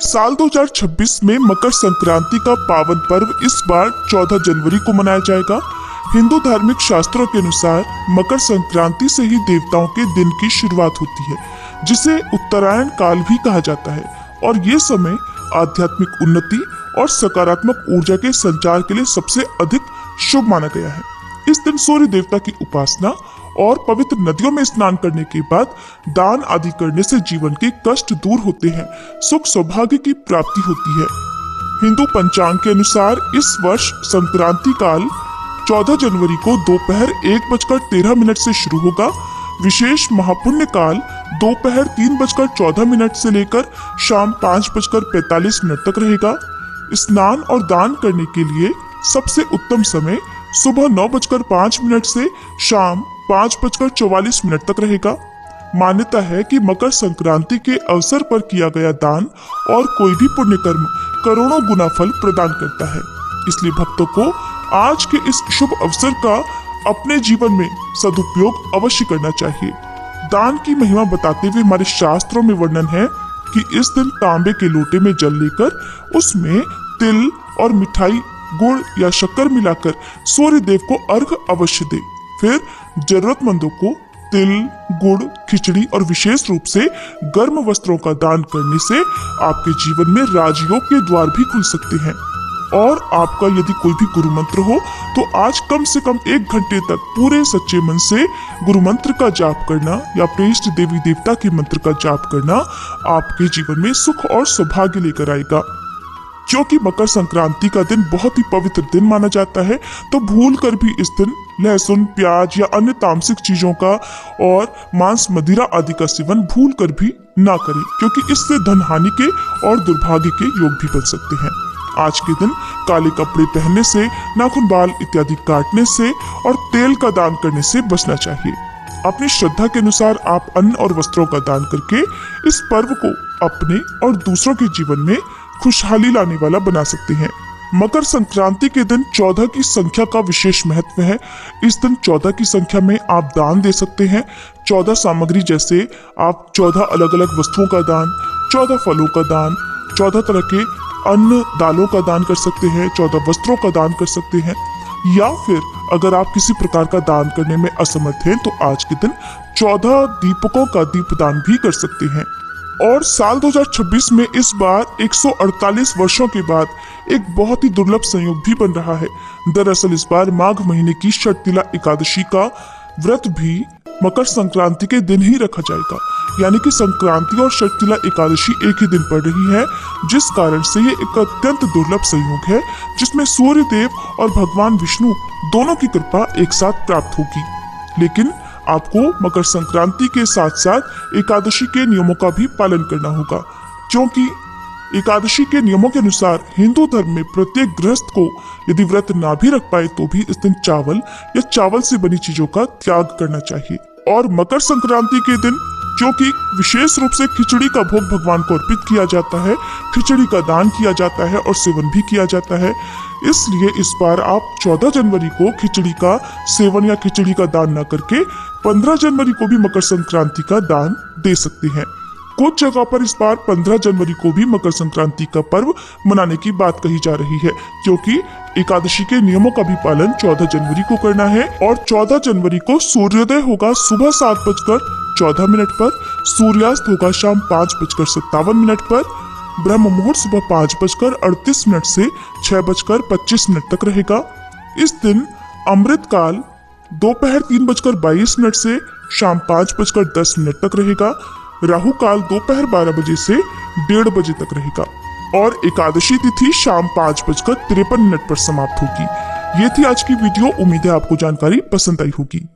साल 2026 में मकर संक्रांति का पावन पर्व इस बार 14 जनवरी को मनाया जाएगा। हिंदू धार्मिक शास्त्रों के अनुसार मकर संक्रांति से ही देवताओं के दिन की शुरुआत होती है, जिसे उत्तरायण काल भी कहा जाता है, और ये समय आध्यात्मिक उन्नति और सकारात्मक ऊर्जा के संचार के लिए सबसे अधिक शुभ माना गया है। इस दिन सूर्य देवता की उपासना और पवित्र नदियों में स्नान करने के बाद दान आदि करने से जीवन के कष्ट दूर होते हैं, सुख सौभाग्य की प्राप्ति होती है। हिंदू पंचांग के अनुसार इस वर्ष संक्रांति काल 14 जनवरी को दोपहर 1:13 से शुरू होगा। विशेष महापुण्य काल दोपहर 3:14 से लेकर शाम 5:45 तक रहेगा। स्नान और दान करने के लिए सबसे उत्तम समय सुबह 9:05 से शाम 5:44 तक रहेगा। मान्यता है कि मकर संक्रांति के अवसर पर किया गया दान और कोई भी पुण्य कर्म करोड़ों गुना फल प्रदान करता है, इसलिए भक्तों को आज के इस शुभ अवसर का अपने जीवन में सदुपयोग अवश्य करना चाहिए। दान की महिमा बताते हुए हमारे शास्त्रों में वर्णन है कि इस दिन तांबे के लोटे में जल लेकर उसमें तिल और मिठाई, गुड़ या शक्कर मिलाकर सूर्य देव को अर्घ अवश्य दे। फिर जरूरतमंदों को तिल, गुड़, खिचड़ी और विशेष रूप से गर्म वस्त्रों का दान करने से आपके जीवन में राजयोग के द्वार भी खुल सकते हैं। और आपका यदि कोई भी गुरु मंत्र हो तो आज कम से कम 1 घंटे तक पूरे सच्चे मन से गुरु मंत्र का जाप करना या अपने इष्ट देवी देवता के मंत्र का जाप करना आपके जीवन में सुख और सौभाग्य लेकर आएगा। क्योंकि मकर संक्रांति का दिन बहुत ही पवित्र दिन माना जाता है, तो भूल कर भी इस दिन लहसुन, प्याज या अन्य तामसिक चीजों का और मांस, मदिरा आदि का सेवन भूल कर भी ना करें, क्योंकि इससे धन हानि के और दुर्भाग्य के योग भी बन सकते हैं। आज के दिन काले कपड़े पहनने से, नाखून, बाल इत्यादि काटने से और तेल का दान करने से बचना चाहिए। अपनी श्रद्धा के अनुसार आप अन्न और वस्त्रों का दान करके इस पर्व को अपने और दूसरों के जीवन में खुशहाली लाने वाला बना सकते हैं। मकर संक्रांति के दिन 14 की संख्या का विशेष महत्व है। इस दिन 14 की संख्या में आप दान दे सकते हैं। 14 सामग्री जैसे आप 14 अलग अलग वस्तुओं का दान, 14 फलों का दान, 14 तरह के अन्न दालों का दान कर सकते हैं, 14 वस्त्रों का दान कर सकते हैं, या फिर अगर आप किसी प्रकार का दान करने में असमर्थ हैं तो आज के दिन 14 दीपकों का दीपदान भी कर सकते हैं। और साल 2026 में इस बार 148 वर्षों के बाद एक बहुत ही दुर्लभ संयोग भी बन रहा है। दरअसल इस बार माघ महीने की षटतिला एकादशी का व्रत भी मकर संक्रांति के दिन ही रखा जाएगा, यानी कि संक्रांति और षटतिला एकादशी एक ही दिन पड़ रही है, जिस कारण से ये एक अत्यंत दुर्लभ संयोग है, जिसमें सूर्य देव और भगवान विष्णु दोनों की कृपा एक साथ प्राप्त होगी। लेकिन आपको मकर संक्रांति के साथ साथ एकादशी के नियमों का भी पालन करना होगा, क्योंकि एकादशी के नियमों के अनुसार हिंदू धर्म में प्रत्येक गृहस्थ को यदि व्रत ना भी रख पाए तो भी इस दिन चावल या चावल से बनी चीजों का त्याग करना चाहिए। और मकर संक्रांति के दिन क्योंकि विशेष रूप से खिचड़ी का भोग भगवान को अर्पित किया जाता है, खिचड़ी का दान किया जाता है और सेवन भी किया जाता है, इसलिए इस बार आप 14 जनवरी को खिचड़ी का सेवन या खिचड़ी का दान न करके 15 जनवरी को भी मकर संक्रांति का दान दे सकते हैं। कुछ जगह पर इस बार 15 जनवरी को भी मकर संक्रांति का पर्व मनाने की बात कही जा रही है, क्योंकि एकादशी के नियमों का भी पालन 14 जनवरी को करना है। और 14 जनवरी को सूर्योदय होगा सुबह 7:14 पर, सूर्यास्त होगा शाम 5:57 पर, ब्रह्म मुहूर्त सुबह 5:38 से 6:25 तक रहेगा। इस दिन अमृत काल दोपहर 3:22 से शाम 5:10 तक रहेगा। राहु काल दोपहर 12 बजे से 1:30 बजे तक रहेगा और एकादशी तिथि शाम 5:53 पर समाप्त होगी। ये थी आज की वीडियो। उम्मीद है आपको जानकारी पसंद आई होगी।